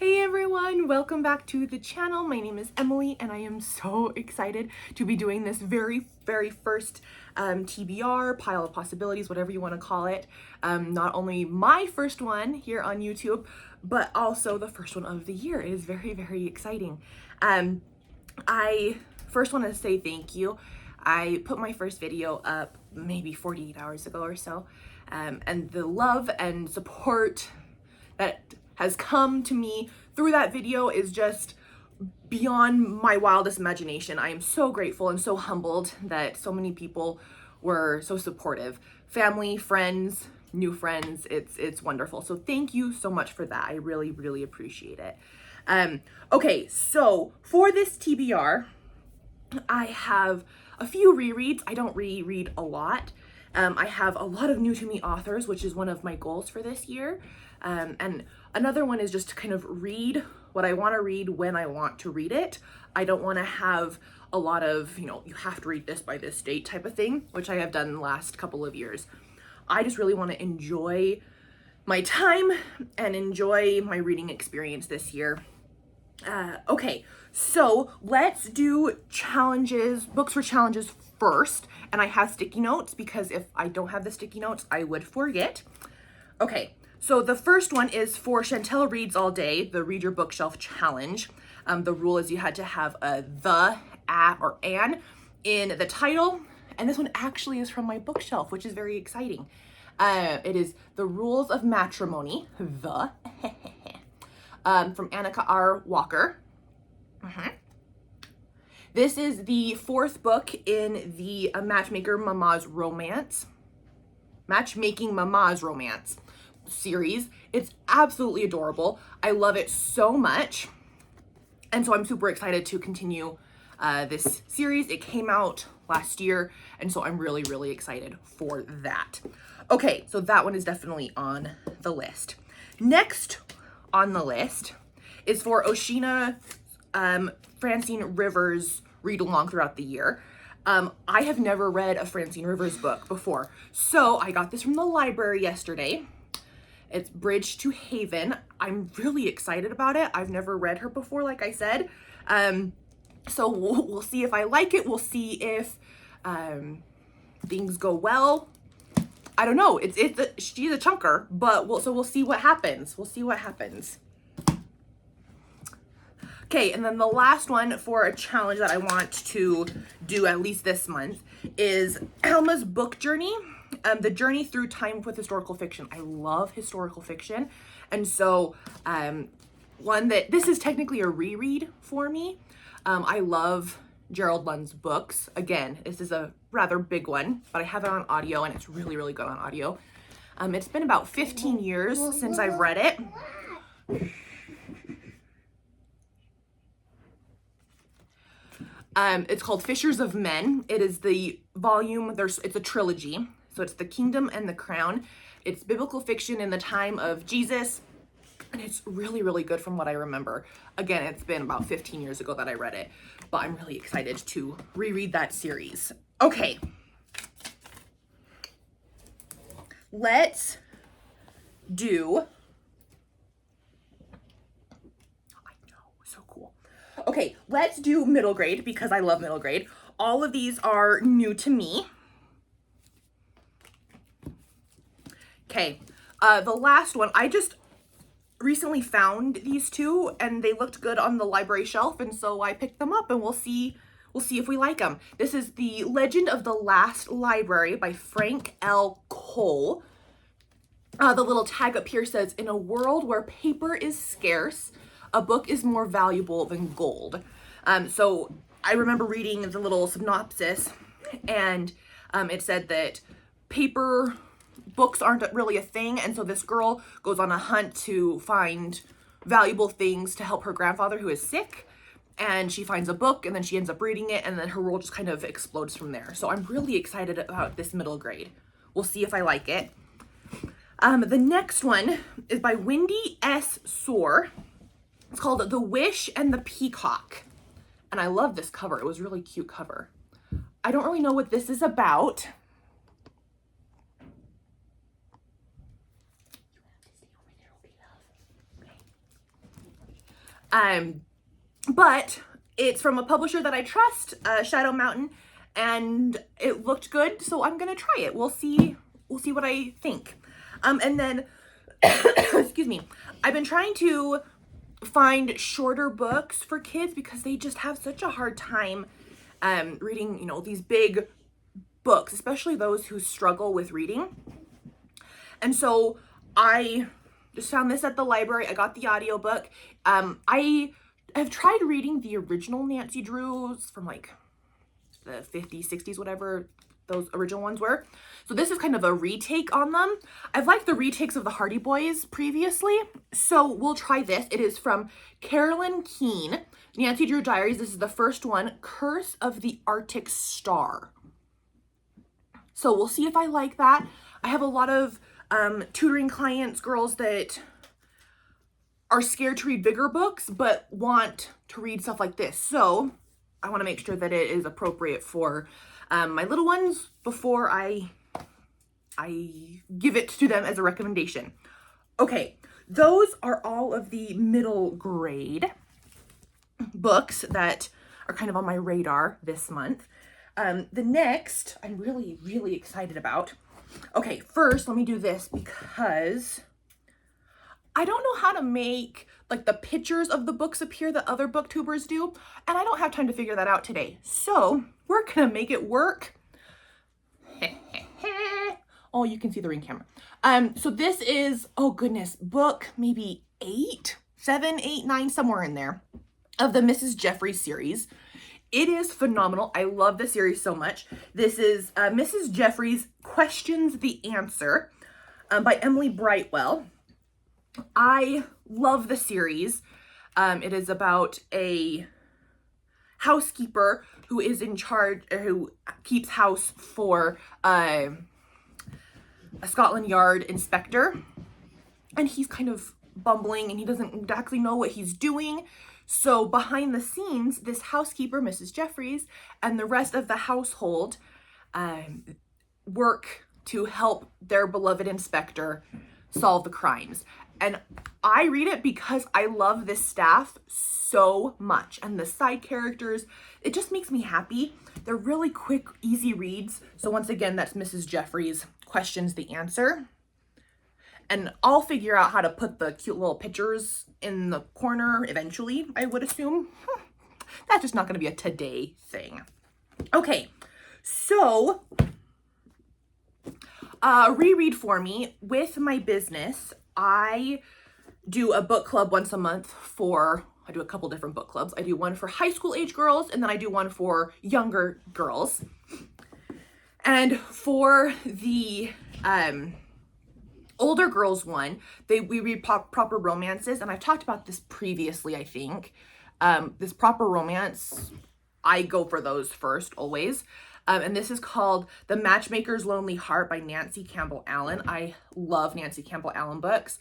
Hey everyone, welcome back to the channel. My name is Emily and I am so excited to be doing this very first TBR, pile of possibilities, whatever you want to call it. Not only my first one here on YouTube, but also the first one of the year. It is very exciting. I first want to say thank you. I put my first video up maybe 48 hours ago or so, and the love and support that has come to me through that video is just beyond my wildest imagination. I am so grateful and so humbled that so many people were so supportive. Family, friends, new friends, it's wonderful. So thank you so much for that. I really appreciate it. Okay, so for this TBR, I have a few rereads. I don't reread a lot. I have a lot of new to me authors, which is one of my goals for this year. And another one is just to kind of read what I want to read when I want to read it. I don't want to have a lot of, you have to read this by this date type of thing, which I have done the last couple of years. I just really want to enjoy my time and enjoy my reading experience this year. Okay, so let's do challenges, books for challenges first. And I have sticky notes because if I don't have the sticky notes, I would forget. Okay, so the first one is for Chantel Reads All Day, the Read Your Bookshelf Challenge. The rule is you had to have a the, or an in the title. And this one actually is from my bookshelf, which is very exciting. It is The Rules of Matrimony, from Annika R. Walker. This is the fourth book in the Matchmaking Mama's Romance series. It's absolutely adorable. I love it so much. And so I'm super excited to continue this series. It came out last year, and so I'm really excited for that. Okay, so that one is definitely on the list. Next on the list is for Oshina Francine Rivers read along throughout the year. I have never read a Francine Rivers book before, so I got this from the library yesterday. It's Bridge to Haven. I'm really excited about it. I've never read her before, like I said. So we'll see if I like it. We'll see if things go well. I don't know. She's a chunker, but we'll see what happens. We'll see what happens. Okay, and then the last one for a challenge that I want to do at least this month is Alma's book journey, the journey through time with historical fiction. I love historical fiction, and so this is technically a reread for me. I love Gerald Lund's books. Again, this is a rather big one, but I have it on audio, and it's really good on audio. It's been about 15 years since I've read it. It's called Fishers of Men. It is the volume, it's a trilogy. So it's The Kingdom and the Crown. It's biblical fiction in the time of Jesus. And it's really good from what I remember. Again, it's been about 15 years ago that I read it, but I'm really excited to reread that series. Okay. Let's do, okay, let's do middle grade because I love middle grade. All of these are new to me. Okay, the last one, I just recently found these two and they looked good on the library shelf, and so I picked them up and we'll see if we like them. This is The Legend of the Last Library by Frank L. Cole. The little tag up here says, "In a world where paper is scarce, a book is more valuable than gold." So I remember reading the little synopsis, and it said that paper books aren't really a thing, and so this girl goes on a hunt to find valuable things to help her grandfather who is sick, and she finds a book, and then she ends up reading it, and then her world just kind of explodes from there. So I'm really excited about this middle grade. We'll see if I like it. The next one is by Wendy S. Soar. It's called The Wish and the Peacock. And I love this cover. It was a really cute cover. I don't really know what this is about. You have to stay over there, okay, love? Okay. But it's from a publisher that I trust, Shadow Mountain, and it looked good, so I'm gonna try it. We'll see what I think. And then, excuse me, I've been trying to find shorter books for kids because they just have such a hard time reading, you know, these big books, especially those who struggle with reading. And so I just found this at the library. I got the audiobook. I have tried reading the original Nancy Drews from like the 50s, 60s, whatever those original ones were. So this is kind of a retake on them. I've liked the retakes of the Hardy Boys previously, so we'll try this. It is from Carolyn Keene, Nancy Drew Diaries. This is the first one, Curse of the Arctic Star. So we'll see if I like that. I have a lot of tutoring clients, girls that are scared to read bigger books, but want to read stuff like this. So I want to make sure that it is appropriate for my little ones before I give it to them as a recommendation. Okay, those are all of the middle grade books that are kind of on my radar this month. The next I'm really, really excited about. Okay, first let me do this because I don't know how to make like the pictures of the books appear that other booktubers do, and I don't have time to figure that out today. So we're gonna make it work. Oh, you can see the ring camera. So this is, oh goodness, book maybe 8, 7, 8, 9, somewhere in there of the Mrs. Jeffries series. It is phenomenal. I love the series so much. This is Mrs. Jeffries Questions the Answer by Emily Brightwell. I love the series. It is about a housekeeper who is in charge, or who keeps house for a Scotland Yard inspector. And he's kind of bumbling and he doesn't exactly know what he's doing. So behind the scenes, this housekeeper, Mrs. Jeffries, and the rest of the household work to help their beloved inspector solve the crimes. And I read it because I love this staff so much. And the side characters, it just makes me happy. They're really quick, easy reads. So once again, that's Mrs. Jeffries Questions the Answer. And I'll figure out how to put the cute little pictures in the corner eventually, I would assume. That's just not going to be a today thing. Okay, so reread for me. With my business, I do a book club once a month I do a couple different book clubs. I do one for high school age girls, and then I do one for younger girls. And for the older girls one, we read proper romances, and I've talked about this previously, I think. This proper romance, I go for those first, always. And this is called The Matchmaker's Lonely Heart by Nancy Campbell Allen. I love Nancy Campbell Allen books.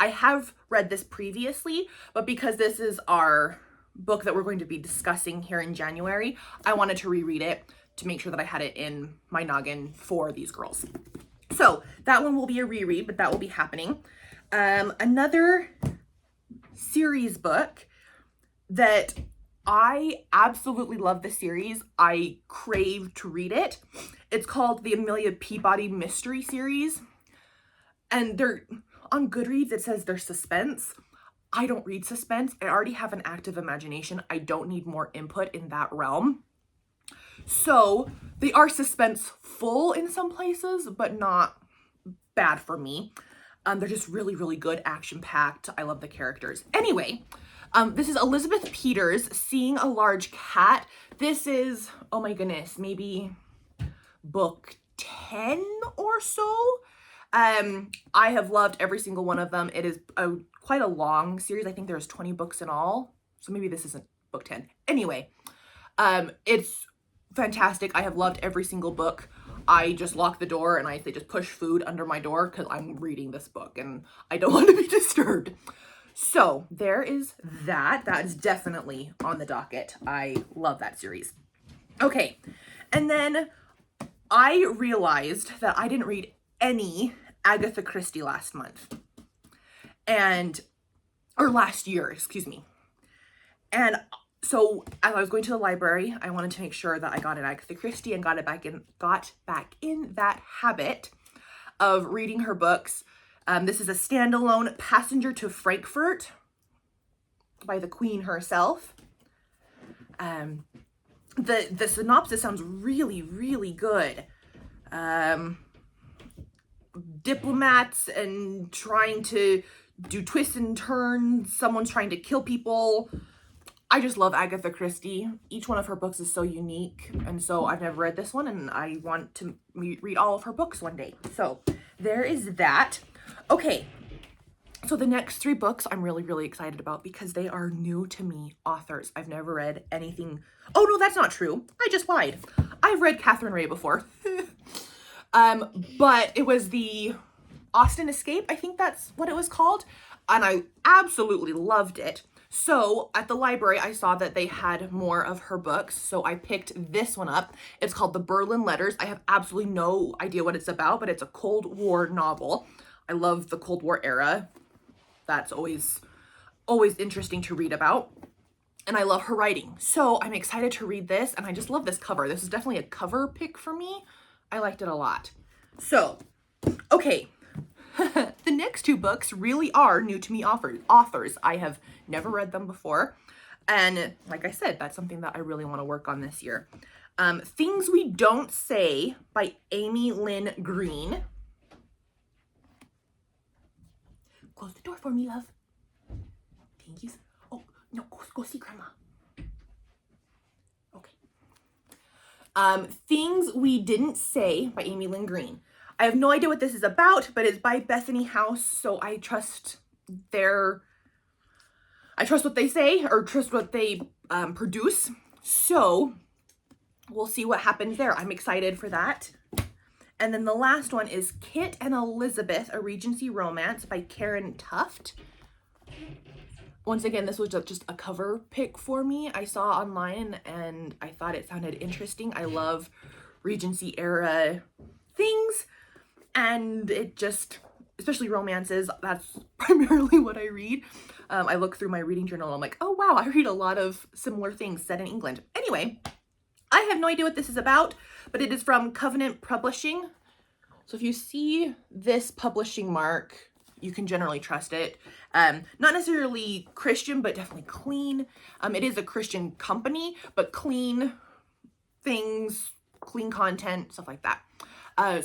I have read this previously, but because this is our book that we're going to be discussing here in January, I wanted to reread it to make sure that I had it in my noggin for these girls. So that one will be a reread, but that will be happening. Another series book that I absolutely love the series. I crave to read it. It's called the Amelia Peabody Mystery Series. And they're on Goodreads, it says they're suspense. I don't read suspense. I already have an active imagination. I don't need more input in that realm. So they are suspenseful in some places, but not bad for me. They're just really, really good, action-packed. I love the characters. Anyway, this is Elizabeth Peters, Seeing a Large Cat. This is, oh my goodness, maybe book 10 or so. I have loved every single one of them. It is quite a long series. I think there's 20 books in all. So maybe this isn't book 10. Anyway, it's fantastic. I have loved every single book. I just lock the door and I say just push food under my door because I'm reading this book and I don't want to be disturbed. So there is that. That is definitely on the docket. I love that series. Okay, and then I realized that I didn't read any Agatha Christie last year, excuse me. And so as I was going to the library, I wanted to make sure that I got an Agatha Christie and got back in that habit of reading her books. This is a standalone, Passenger to Frankfurt by the Queen herself. The synopsis sounds really, really good. Diplomats and trying to do twists and turns. Someone's trying to kill people. I just love Agatha Christie. Each one of her books is so unique. And so I've never read this one and I want to read all of her books one day. So there is that. Okay. So the next 3 books I'm really, really excited about because they are new to me authors. I've never read anything. Oh no, that's not true. I just lied. I've read Catherine Ray before. But it was the Austen Escape. I think that's what it was called. And I absolutely loved it. So at the library, I saw that they had more of her books. So I picked this one up. It's called The Berlin Letters. I have absolutely no idea what it's about, but it's a Cold War novel. I love the Cold War era. That's always interesting to read about. And I love her writing. So I'm excited to read this. And I just love this cover. This is definitely a cover pick for me. I liked it a lot. So, okay. The next 2 books really are new to me authors. I have never read them before. And like I said, that's something that I really want to work on this year. Things We Don't Say by Amy Lynn Green. Close the door for me, love. Thank you. Oh, no, go see Grandma. Okay. Things We Didn't Say by Amy Lynn Green. I have no idea what this is about, but it's by Bethany House, so I trust what they say, or trust what they produce. So we'll see what happens there. I'm excited for that. And then the last one is Kit and Elizabeth, a Regency Romance by Karen Tuft. Once again, this was just a cover pick for me. I saw online and I thought it sounded interesting. I love Regency era things, and it just, especially romances, that's primarily what I read. I look through my reading journal and I'm like, oh wow, I read a lot of similar things set in England. Anyway, I have no idea what this is about, but it is from Covenant Publishing. So if you see this publishing mark, you can generally trust it. Not necessarily Christian, but definitely clean. It is a Christian company, but clean things, clean content, stuff like that.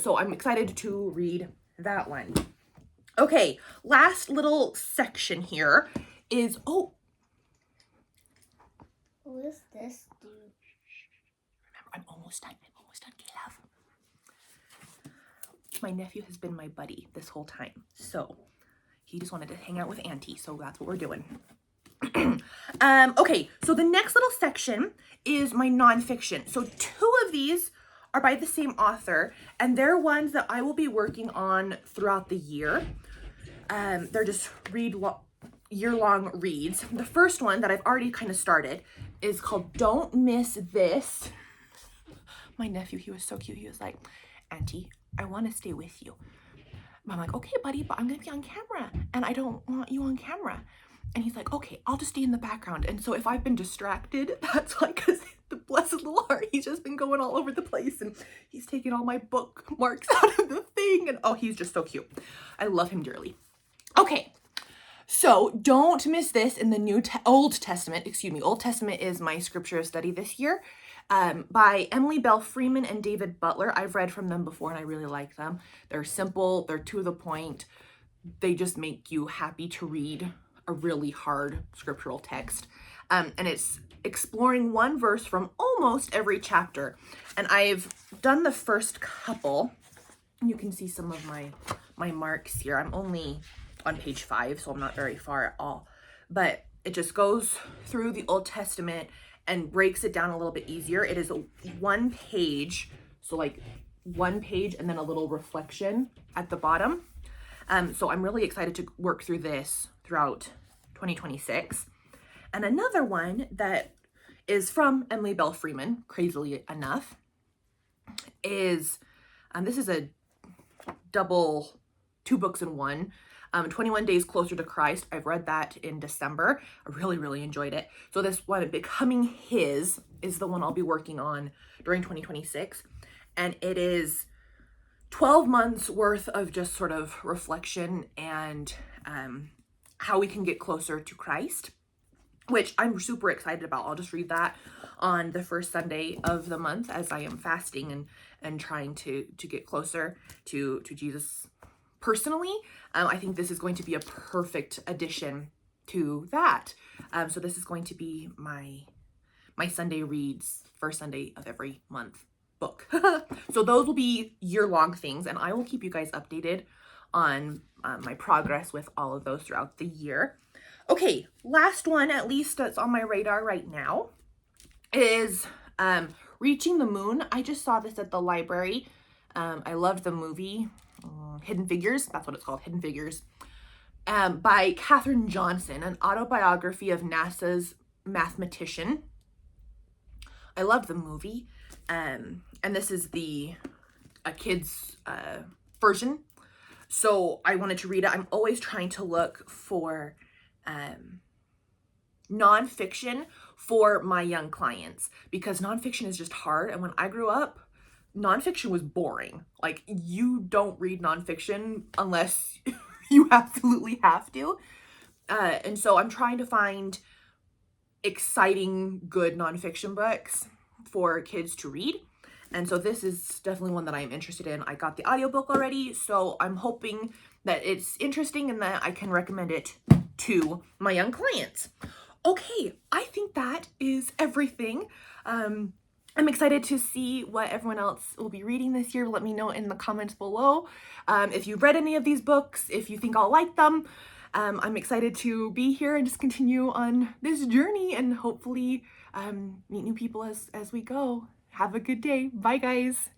So I'm excited to read that one. Okay, last little section here is, What does this do? Remember, I'm almost done, okay, love? My nephew has been my buddy this whole time. So he just wanted to hang out with Auntie, so that's what we're doing. Okay, so the next little section is my nonfiction. So 2 of these are by the same author, and they're ones that I will be working on throughout the year. They're just year-long reads. The first one that I've already kind of started is called Don't Miss This. My nephew, he was so cute. He was like, Auntie, I want to stay with you. I'm like, okay, buddy, but I'm going to be on camera and I don't want you on camera. And he's like, okay, I'll just stay in the background. And so if I've been distracted, that's like, because the blessed little heart, he's just been going all over the place and he's taking all my bookmarks out of the thing. And oh, he's just so cute. I love him dearly. Okay, so don't miss this in the Old Testament. Old Testament is my scripture of study this year. By Emily Bell Freeman and David Butler. I've read from them before and I really like them. They're simple, they're to the point. They just make you happy to read a really hard scriptural text. And it's exploring one verse from almost every chapter. And I've done the first couple. You can see some of my marks here. I'm only on page 5, so I'm not very far at all. But it just goes through the Old Testament and breaks it down a little bit easier. It is one page, so like one page and then a little reflection at the bottom. So I'm really excited to work through this throughout 2026. And another one that is from Emily Bell Freeman, crazily enough, is, this is a double, 2 books in one. 21 Days Closer to Christ. I've read that in December. I really, really enjoyed it. So this one, Becoming His, is the one I'll be working on during 2026. And it is 12 months worth of just sort of reflection and how we can get closer to Christ, which I'm super excited about. I'll just read that on the first Sunday of the month as I am fasting and trying to get closer to Jesus personally. I think this is going to be a perfect addition to that. So this is going to be my Sunday reads, first Sunday of every month book. So those will be year-long things, and I will keep you guys updated on my progress with all of those throughout the year. Okay, last one, at least that's on my radar right now, is Reaching the Moon. I just saw this at the library. I loved the movie, Hidden Figures. That's what it's called, Hidden Figures, by Katherine Johnson, an autobiography of NASA's mathematician. I loved the movie, and this is a kid's version. So I wanted to read it. I'm always trying to look for nonfiction for my young clients, because nonfiction is just hard. And when I grew up, nonfiction was boring. Like, you don't read nonfiction unless you absolutely have to. And so I'm trying to find exciting, good nonfiction books for kids to read. And so this is definitely one that I'm interested in. I got the audiobook already, so I'm hoping that it's interesting and that I can recommend it to my young clients. Okay, I think that is everything. I'm excited to see what everyone else will be reading this year. Let me know in the comments below if you've read any of these books, if you think I'll like them. I'm excited to be here and just continue on this journey and hopefully meet new people as we go. Have a good day. Bye, guys.